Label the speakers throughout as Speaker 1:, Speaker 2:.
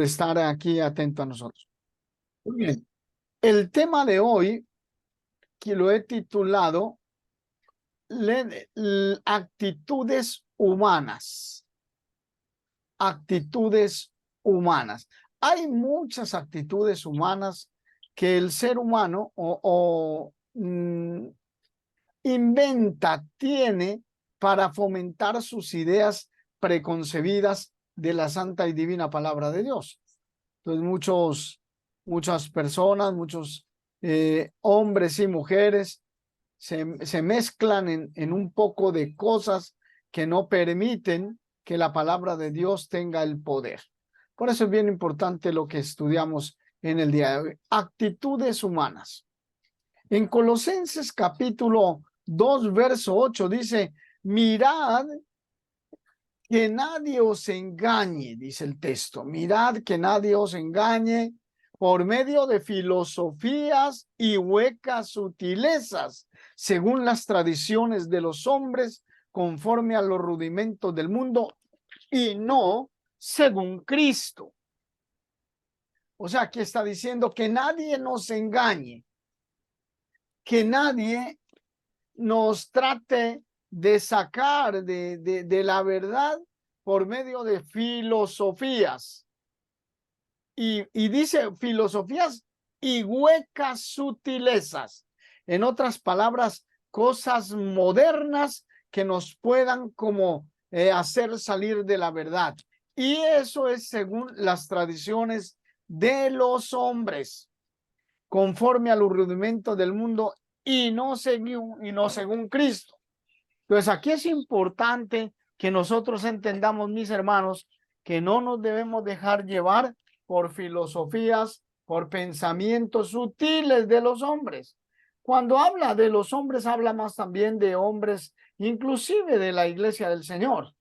Speaker 1: estar aquí atento a nosotros. Muy bien. El tema de hoy, que lo he titulado Actitudes humanas. Actitudes humanas. Hay muchas actitudes humanas que el ser humano inventa, tiene para fomentar sus ideas preconcebidas de la santa y divina palabra de Dios. Entonces muchas personas, muchos hombres y mujeres se mezclan en un poco de cosas que no permiten que la palabra de Dios tenga el poder. Por eso es bien importante lo que estudiamos en el día de hoy. Actitudes humanas. En Colosenses capítulo 2, verso 8 dice, mirad que nadie os engañe, dice el texto, mirad que nadie os engañe por medio de filosofías y huecas sutilezas, según las tradiciones de los hombres, conforme a los rudimentos del mundo, y no según Cristo. O sea, aquí está diciendo que nadie nos engañe, que nadie nos trate de sacar de la verdad por medio de filosofías. Y dice filosofías y huecas sutilezas. En otras palabras, cosas modernas que nos puedan como hacer salir de la verdad. Y eso es según las tradiciones de los hombres, conforme a los rudimentos del mundo y no según Cristo. Entonces aquí es importante que nosotros entendamos, mis hermanos, que no nos debemos dejar llevar por filosofías, por pensamientos sutiles de los hombres. Cuando habla de los hombres, habla más también de hombres, inclusive de la iglesia del Señor.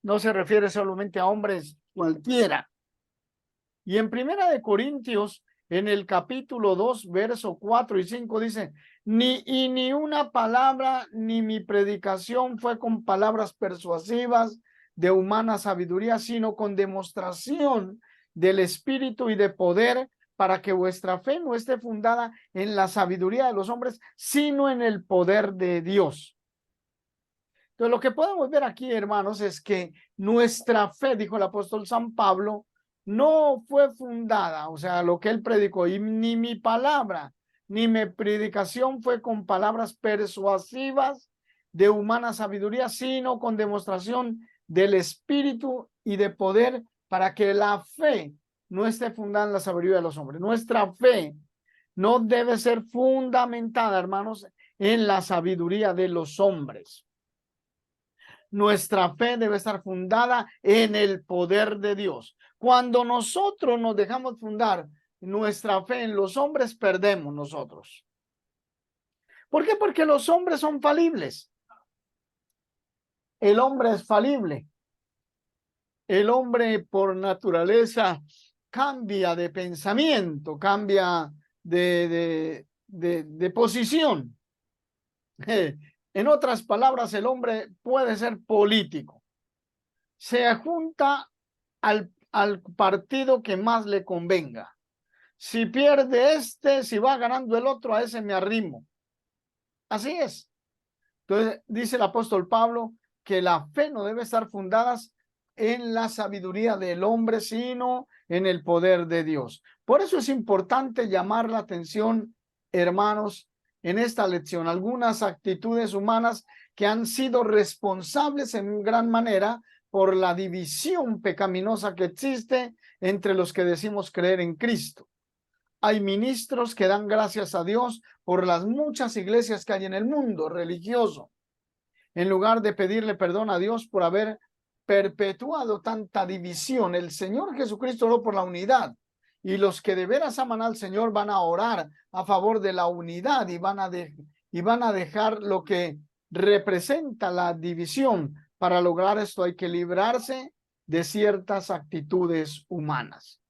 Speaker 1: No se refiere solamente a hombres cualquiera. Y en Primera de Corintios, en el capítulo 2, verso 4 y 5 dice, ni una palabra, ni mi predicación fue con palabras persuasivas de humana sabiduría, sino con demostración del Espíritu y de poder, para que vuestra fe no esté fundada en la sabiduría de los hombres, sino en el poder de Dios. Entonces, lo que podemos ver aquí, hermanos, es que nuestra fe, dijo el apóstol San Pablo, no fue fundada, o sea, lo que él predicó, y ni mi palabra, ni mi predicación fue con palabras persuasivas de humana sabiduría, sino con demostración del Espíritu y de poder, para que la fe no esté fundada en la sabiduría de los hombres. Nuestra fe no debe ser fundamentada, hermanos, en la sabiduría de los hombres. Nuestra fe debe estar fundada en el poder de Dios. Cuando nosotros nos dejamos fundar nuestra fe en los hombres, perdemos nosotros. ¿Por qué? Porque los hombres son falibles. El hombre es falible. El hombre por naturaleza cambia de pensamiento, cambia de posición. En otras palabras, el hombre puede ser político. Se junta al partido que más le convenga. Si pierde este, si va ganando el otro, a ese me arrimo. Así es. Entonces, dice el apóstol Pablo que la fe no debe estar fundada en la sabiduría del hombre, sino en el poder de Dios. Por eso es importante llamar la atención, hermanos, en esta lección, algunas actitudes humanas que han sido responsables en gran manera por la división pecaminosa que existe entre los que decimos creer en Cristo. Hay ministros que dan gracias a Dios por las muchas iglesias que hay en el mundo religioso, en lugar de pedirle perdón a Dios por haber perpetuado tanta división. El Señor Jesucristo oró por la unidad, y los que de veras aman al Señor van a orar a favor de la unidad y van a dejar lo que representa la división. Para lograr esto hay que librarse de ciertas actitudes humanas.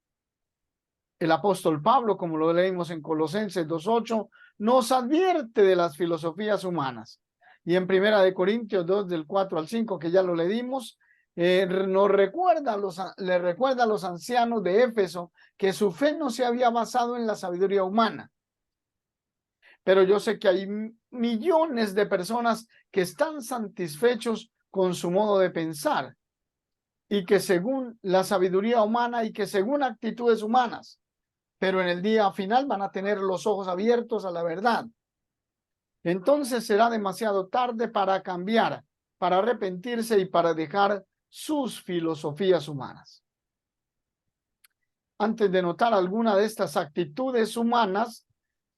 Speaker 1: El apóstol Pablo, como lo leímos en Colosenses 2:8, nos advierte de las filosofías humanas. Y en Primera de Corintios 2, del 4 al 5, que ya lo leímos, le recuerda a los ancianos de Éfeso que su fe no se había basado en la sabiduría humana. Pero yo sé que hay millones de personas que están satisfechos con su modo de pensar y que según la sabiduría humana y que según actitudes humanas, pero en el día final van a tener los ojos abiertos a la verdad. Entonces será demasiado tarde para cambiar, para arrepentirse y para dejar sus filosofías humanas. Antes de notar alguna de estas actitudes humanas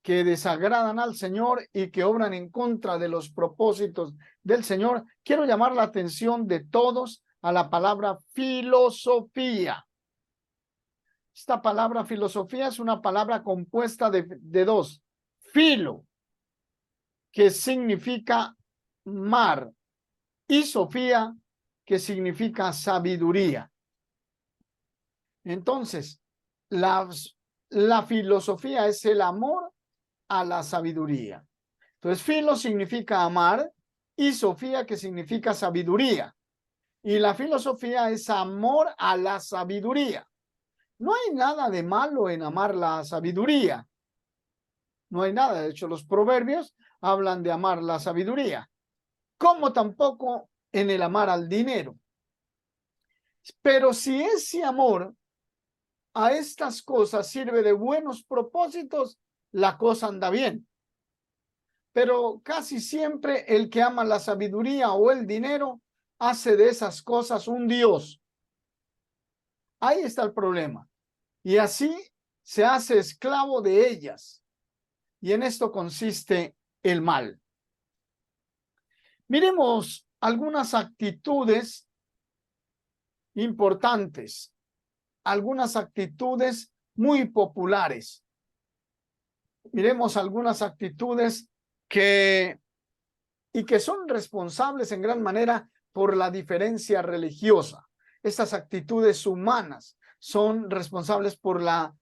Speaker 1: que desagradan al Señor y que obran en contra de los propósitos del Señor, quiero llamar la atención de todos a la palabra filosofía. Esta palabra filosofía es una palabra compuesta de dos. Filo, que significa mar, y sofía, que significa sabiduría. Entonces, la filosofía es el amor a la sabiduría. Entonces, filo significa amar y sofía, que significa sabiduría. Y la filosofía es amor a la sabiduría. No hay nada de malo en amar la sabiduría. No hay nada. De hecho, los proverbios hablan de amar la sabiduría, como tampoco en el amar al dinero. Pero si ese amor a estas cosas sirve de buenos propósitos, la cosa anda bien. Pero casi siempre el que ama la sabiduría o el dinero hace de esas cosas un Dios. Ahí está el problema. Y así se hace esclavo de ellas. Y en esto consiste el mal. Miremos algunas actitudes importantes, algunas actitudes muy populares. Miremos algunas actitudes que son responsables en gran manera por la diferencia religiosa. Estas actitudes humanas son responsables por la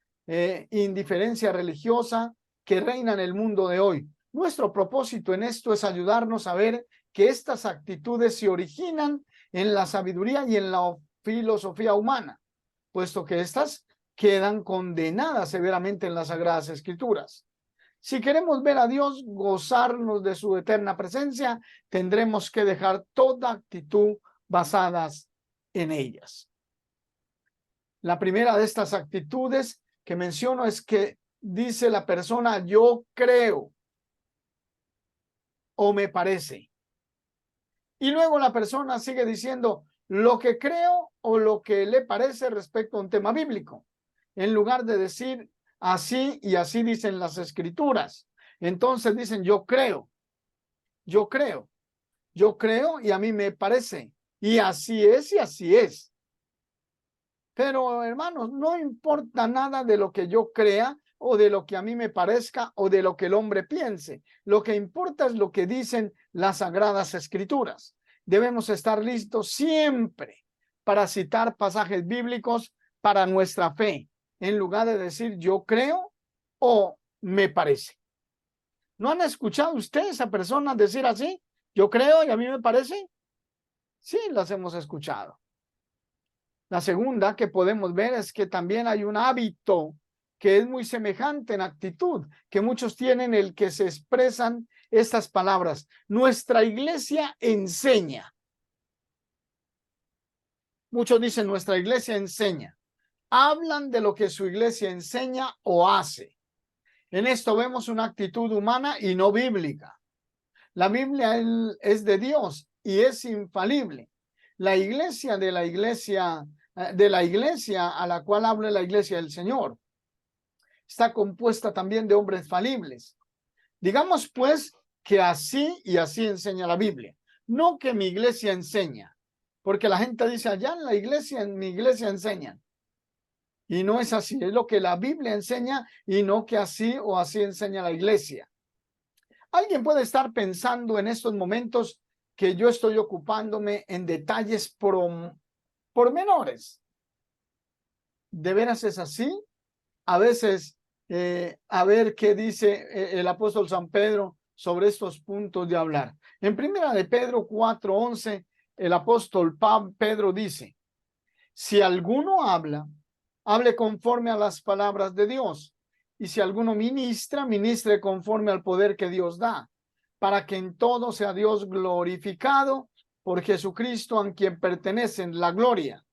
Speaker 1: indiferencia religiosa que reina en el mundo de hoy. Nuestro propósito en esto es ayudarnos a ver que estas actitudes se originan en la sabiduría y en la filosofía humana, puesto que estas quedan condenadas severamente en las Sagradas Escrituras. Si queremos ver a Dios, gozarnos de su eterna presencia, tendremos que dejar toda actitud basadas en ellas. La primera de estas actitudes que menciono es que dice la persona, yo creo o me parece. Y luego la persona sigue diciendo lo que creo o lo que le parece respecto a un tema bíblico, en lugar de decir así y así dicen las Escrituras. Entonces dicen yo creo y a mí me parece, y así es y así es. Pero hermanos, no importa nada de lo que yo crea o de lo que a mí me parezca o de lo que el hombre piense. Lo que importa es lo que dicen las Sagradas Escrituras. Debemos estar listos siempre para citar pasajes bíblicos para nuestra fe, en lugar de decir yo creo o me parece. ¿No han escuchado ustedes a personas decir así? Yo creo y a mí me parece. Sí, las hemos escuchado. La segunda que podemos ver es que también hay un hábito que es muy semejante en actitud, que muchos tienen, el que se expresan estas palabras. Nuestra iglesia enseña. Muchos dicen nuestra iglesia enseña. Hablan de lo que su iglesia enseña o hace. En esto vemos una actitud humana y no bíblica. La Biblia es de Dios y es infalible. La iglesia a la cual habla la iglesia del Señor está compuesta también de hombres falibles. Digamos pues que así y así enseña la Biblia, no que mi iglesia enseña, porque la gente dice allá en la iglesia, en mi iglesia enseñan. Y no es así, es lo que la Biblia enseña y no que así o así enseña la iglesia. Alguien puede estar pensando en estos momentos que yo estoy ocupándome en detalles pormenores. ¿De veras es así? A veces, a ver qué dice el apóstol San Pedro sobre estos puntos de hablar. En primera de Pedro 4:11, el apóstol Pedro dice, si alguno habla, hable conforme a las palabras de Dios. Y si alguno ministra, ministre conforme al poder que Dios da, para que en todo sea Dios glorificado por Jesucristo, a quien pertenecen la gloria,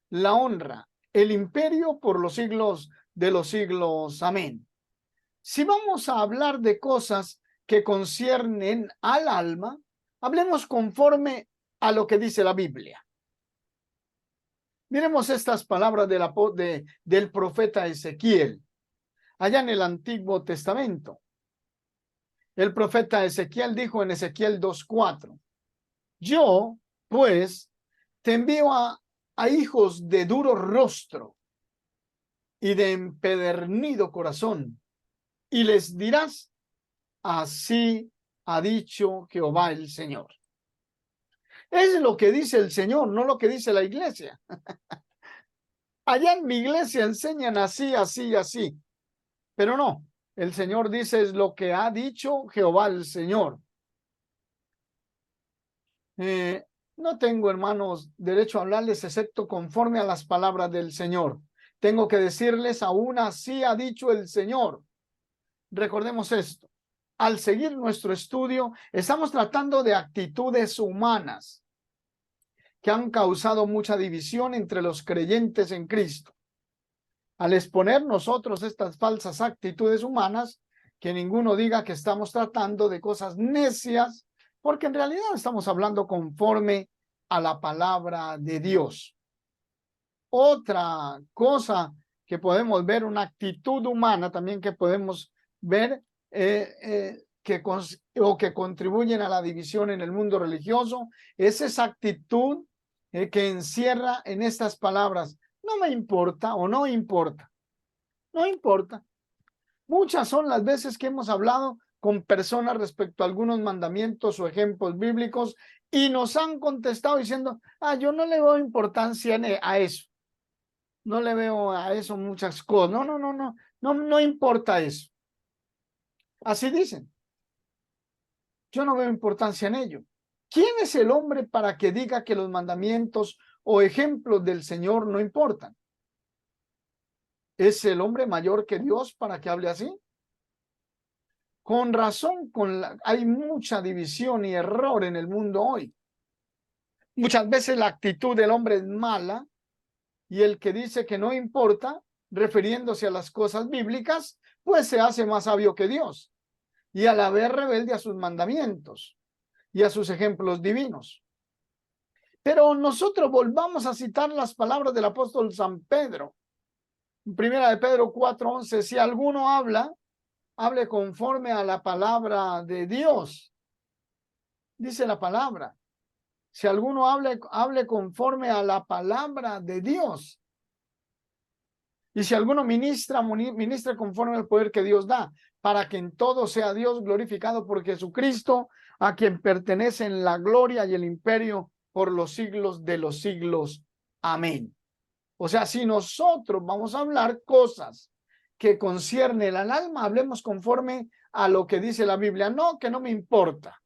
Speaker 1: la honra, el imperio por los siglos de los siglos. Amén. Si vamos a hablar de cosas que conciernen al alma, hablemos conforme a lo que dice la Biblia. Miremos estas palabras del profeta Ezequiel, allá en el Antiguo Testamento. El profeta Ezequiel dijo en Ezequiel 2:4, yo, pues, te envío a hijos de duro rostro y de empedernido corazón, y les dirás, así ha dicho Jehová el Señor. Es lo que dice el Señor, no lo que dice la iglesia. Allá en mi iglesia enseñan así, así, así. Pero no, el Señor dice es lo que ha dicho Jehová el Señor. No tengo, hermanos, derecho a hablarles excepto conforme a las palabras del Señor. Tengo que decirles, aún así ha dicho el Señor. Recordemos esto. Al seguir nuestro estudio, estamos tratando de actitudes humanas que han causado mucha división entre los creyentes en Cristo. Al exponer nosotros estas falsas actitudes humanas, que ninguno diga que estamos tratando de cosas necias, porque en realidad estamos hablando conforme a la palabra de Dios. Otra cosa que podemos ver, una actitud humana también que podemos ver, que contribuyen a la división en el mundo religioso, es esa actitud que encierra en estas palabras, no me importa o no importa. No importa. Muchas son las veces que hemos hablado con personas respecto a algunos mandamientos o ejemplos bíblicos y nos han contestado diciendo, yo no le veo importancia a eso. No le veo a eso muchas cosas. No importa eso. Así dicen. Yo no veo importancia en ello. ¿Quién es el hombre para que diga que los mandamientos o ejemplos del Señor no importan? ¿Es el hombre mayor que Dios para que hable así? Con razón, hay mucha división y error en el mundo hoy. Muchas veces la actitud del hombre es mala y el que dice que no importa, refiriéndose a las cosas bíblicas, pues se hace más sabio que Dios y a la vez rebelde a sus mandamientos y a sus ejemplos divinos. Pero nosotros volvamos a citar las palabras del apóstol San Pedro. En primera de Pedro 4:11, si alguno habla, hable conforme a la palabra de Dios. Dice la palabra. Si alguno hable conforme a la palabra de Dios. Y si alguno ministra conforme al poder que Dios da, para que en todo sea Dios glorificado por Jesucristo, a quien pertenecen la gloria y el imperio por los siglos de los siglos. Amén. O sea, si nosotros vamos a hablar cosas que conciernen al alma, hablemos conforme a lo que dice la Biblia. No, que no me importa.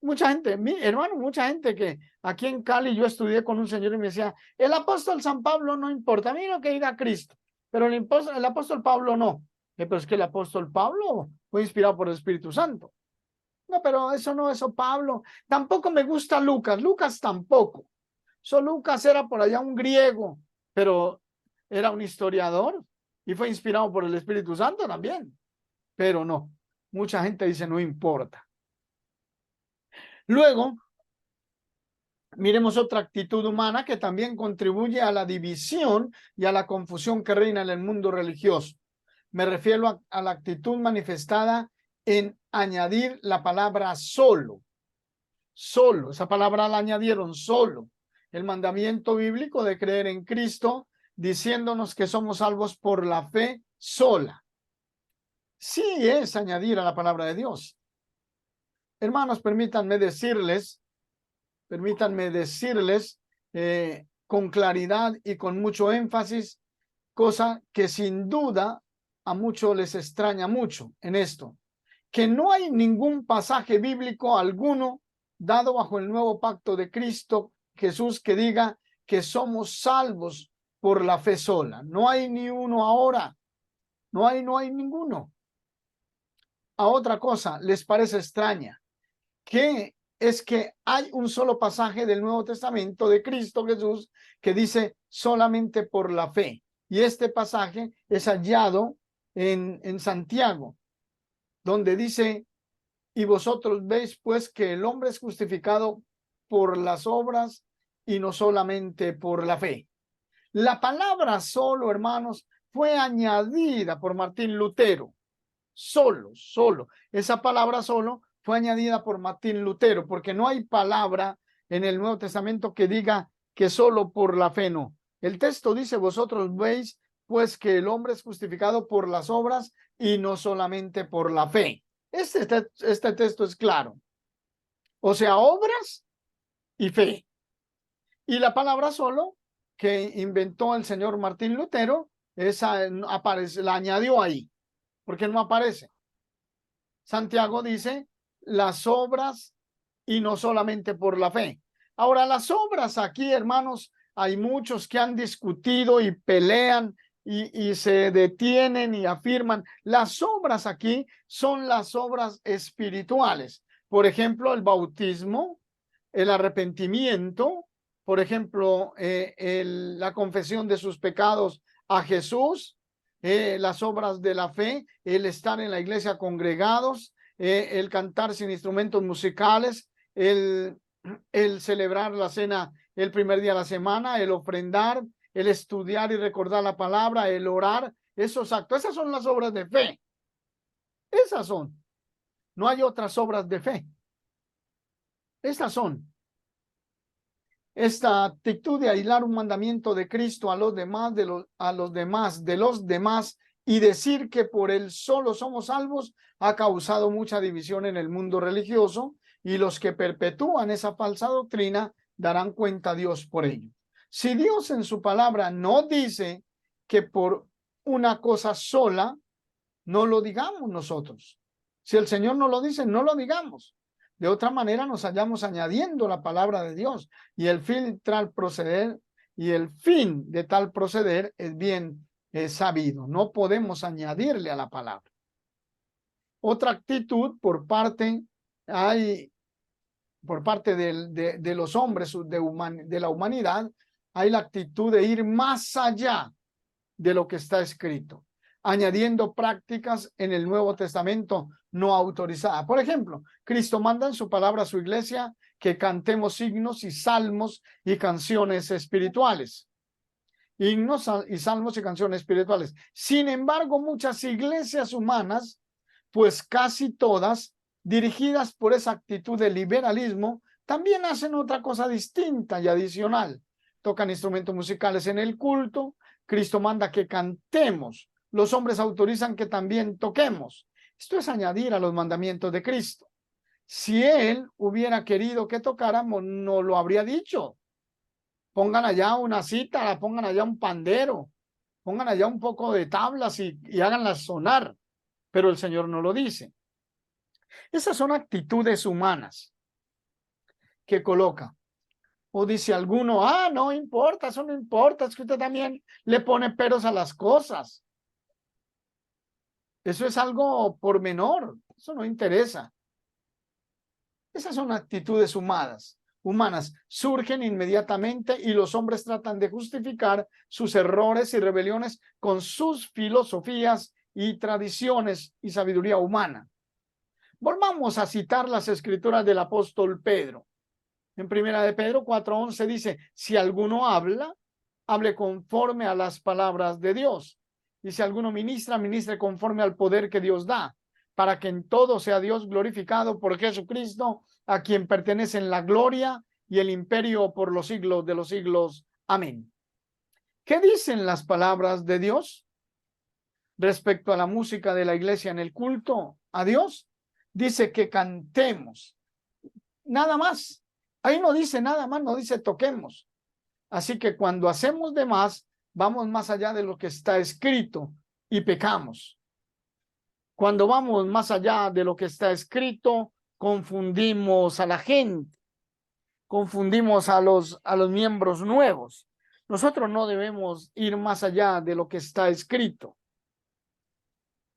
Speaker 1: Mucha gente, mucha gente que aquí en Cali yo estudié con un señor y me decía, el apóstol San Pablo no importa, a mí lo que diga Cristo, pero el apóstol Pablo no. Pero es que el apóstol Pablo fue inspirado por el Espíritu Santo. No, pero eso Pablo. Tampoco me gusta Lucas tampoco. Lucas era por allá un griego, pero era un historiador y fue inspirado por el Espíritu Santo también. Pero no, mucha gente dice no importa. Luego, miremos otra actitud humana que también contribuye a la división y a la confusión que reina en el mundo religioso. Me refiero a la actitud manifestada en añadir la palabra solo. Solo, esa palabra la añadieron solo. El mandamiento bíblico de creer en Cristo, diciéndonos que somos salvos por la fe sola. Sí es añadir a la palabra de Dios. Hermanos, permítanme decirles con claridad y con mucho énfasis, cosa que sin duda a muchos les extraña mucho en esto, que no hay ningún pasaje bíblico alguno dado bajo el nuevo pacto de Cristo Jesús, que diga que somos salvos por la fe sola. No hay ni uno ahora. No hay ninguno. A otra cosa les parece extraña, que es que hay un solo pasaje del Nuevo Testamento de Cristo Jesús que dice solamente por la fe. Y este pasaje es hallado en Santiago, donde dice: y vosotros veis pues que el hombre es justificado por las obras y no solamente por la fe. La palabra solo, hermanos, fue añadida por Martín Lutero. Solo. Esa palabra solo fue añadida por Martín Lutero, porque no hay palabra en el Nuevo Testamento que diga que solo por la fe no. El texto dice: vosotros veis pues que el hombre es justificado por las obras y no solamente por la fe. Este texto es claro. O sea, obras y fe. Y la palabra solo, que inventó el señor Martín Lutero, esa aparece, la añadió ahí, porque no aparece. Santiago dice las obras y no solamente por la fe. Ahora, las obras aquí, hermanos, hay muchos que han discutido y pelean y se detienen y afirman. Las obras aquí son las obras espirituales. Por ejemplo, el bautismo, el arrepentimiento, por ejemplo, la confesión de sus pecados a Jesús, las obras de la fe, el estar en la iglesia congregados, el cantar sin instrumentos musicales, el celebrar la cena el primer día de la semana, el ofrendar, el estudiar y recordar la palabra, el orar, esos actos, esas son las obras de fe. Esas son. No hay otras obras de fe. Estas son. Esta actitud de aislar un mandamiento de Cristo a los demás, de los demás, y decir que por él solo somos salvos, ha causado mucha división en el mundo religioso, y los que perpetúan esa falsa doctrina darán cuenta a Dios por ello. Si Dios en su palabra no dice que por una cosa sola, no lo digamos nosotros. Si el Señor no lo dice, no lo digamos. De otra manera nos hallamos añadiendo la palabra de Dios, y el fin de tal proceder es bien sabido. No podemos añadirle a la palabra. Otra actitud por parte de los hombres de la humanidad, hay la actitud de ir más allá de lo que está escrito, añadiendo prácticas en el Nuevo Testamento no autorizadas. Por ejemplo, Cristo manda en su palabra a su iglesia que cantemos himnos y salmos y canciones espirituales. Himnos y salmos y canciones espirituales. Sin embargo, muchas iglesias humanas, pues casi todas, dirigidas por esa actitud de liberalismo, también hacen otra cosa distinta y adicional. Tocan instrumentos musicales en el culto. Cristo manda que cantemos. Los hombres autorizan que también toquemos. Esto es añadir a los mandamientos de Cristo. Si él hubiera querido que tocáramos, no lo habría dicho. Pongan allá una cítara, pongan allá un pandero, pongan allá un poco de tablas y háganlas sonar. Pero el Señor no lo dice. Esas son actitudes humanas que coloca. O dice alguno: no importa, eso no importa, es que usted también le pone peros a las cosas. Eso es algo pormenor, eso no interesa. Esas son actitudes humanas. Surgen inmediatamente, y los hombres tratan de justificar sus errores y rebeliones con sus filosofías y tradiciones y sabiduría humana. Volvamos a citar las escrituras del apóstol Pedro. En primera de Pedro 4:11 dice: si alguno habla, hable conforme a las palabras de Dios. Y si alguno ministra, ministre conforme al poder que Dios da, para que en todo sea Dios glorificado por Jesucristo, a quien pertenecen la gloria y el imperio por los siglos de los siglos. Amén. ¿Qué dicen las palabras de Dios respecto a la música de la iglesia en el culto a Dios? Dice que cantemos. Nada más. Ahí no dice nada más, no dice toquemos. Así que cuando hacemos de más, vamos más allá de lo que está escrito y pecamos. Cuando vamos más allá de lo que está escrito, confundimos a la gente, confundimos a los miembros nuevos. Nosotros no debemos ir más allá de lo que está escrito.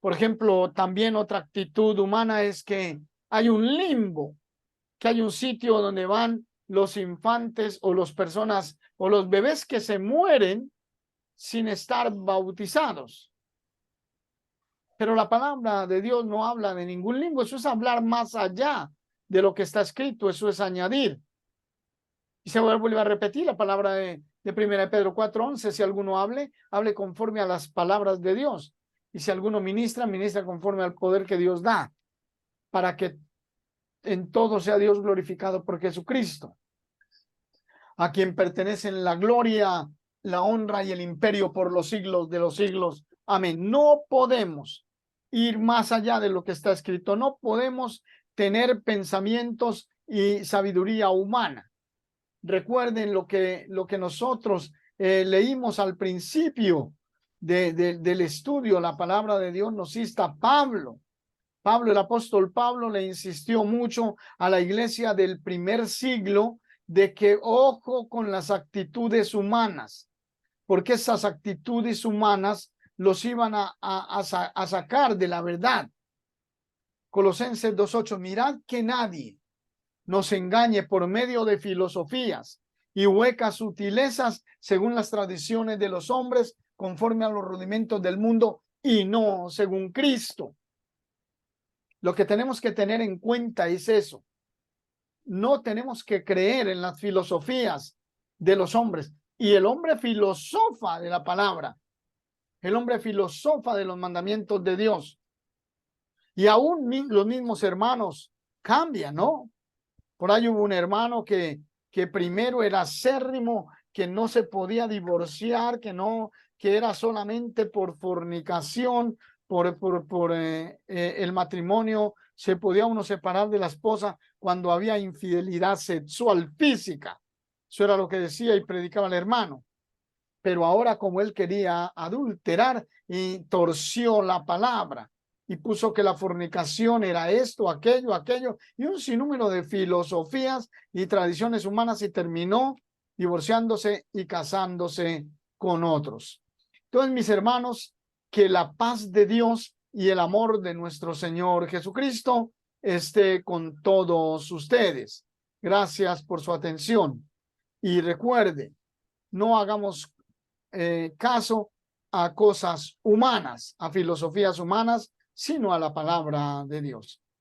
Speaker 1: Por ejemplo, también otra actitud humana es que hay un limbo, que hay un sitio donde van los infantes o las personas o los bebés que se mueren sin estar bautizados. Pero la palabra de Dios no habla de ningún limbo, eso es hablar más allá de lo que está escrito, eso es añadir. Y se vuelve a repetir la palabra de 1 Pedro 4:11, si alguno hable conforme a las palabras de Dios. Y si alguno ministra conforme al poder que Dios da, para que en todo sea Dios glorificado por Jesucristo, a quien pertenecen la gloria, la honra y el imperio por los siglos de los siglos. Amén. No podemos ir más allá de lo que está escrito. No podemos tener pensamientos y sabiduría humana. Recuerden lo que nosotros leímos al principio del estudio. La palabra de Dios nos insta Pablo, el apóstol Pablo le insistió mucho a la iglesia del primer siglo de que ojo con las actitudes humanas, porque esas actitudes humanas los iban a sacar de la verdad. Colosenses 2:8, mirad que nadie nos engañe por medio de filosofías y huecas sutilezas según las tradiciones de los hombres, conforme a los rudimentos del mundo y no según Cristo. Lo que tenemos que tener en cuenta es eso. No tenemos que creer en las filosofías de los hombres. Y el hombre filosofa de la palabra. El hombre filosofa de los mandamientos de Dios. Y aún los mismos hermanos cambian, ¿no? Por ahí hubo un hermano que primero era acérrimo, que no se podía divorciar, que era solamente por fornicación, por el matrimonio, se podía uno separar de la esposa cuando había infidelidad sexual física. Eso era lo que decía y predicaba el hermano. Pero ahora, como él quería adulterar, y torció la palabra y puso que la fornicación era esto, aquello, y un sinnúmero de filosofías y tradiciones humanas, y terminó divorciándose y casándose con otros. Entonces, mis hermanos, que la paz de Dios y el amor de nuestro Señor Jesucristo esté con todos ustedes. Gracias por su atención. Y recuerde, no hagamos caso a cosas humanas, a filosofías humanas, sino a la palabra de Dios.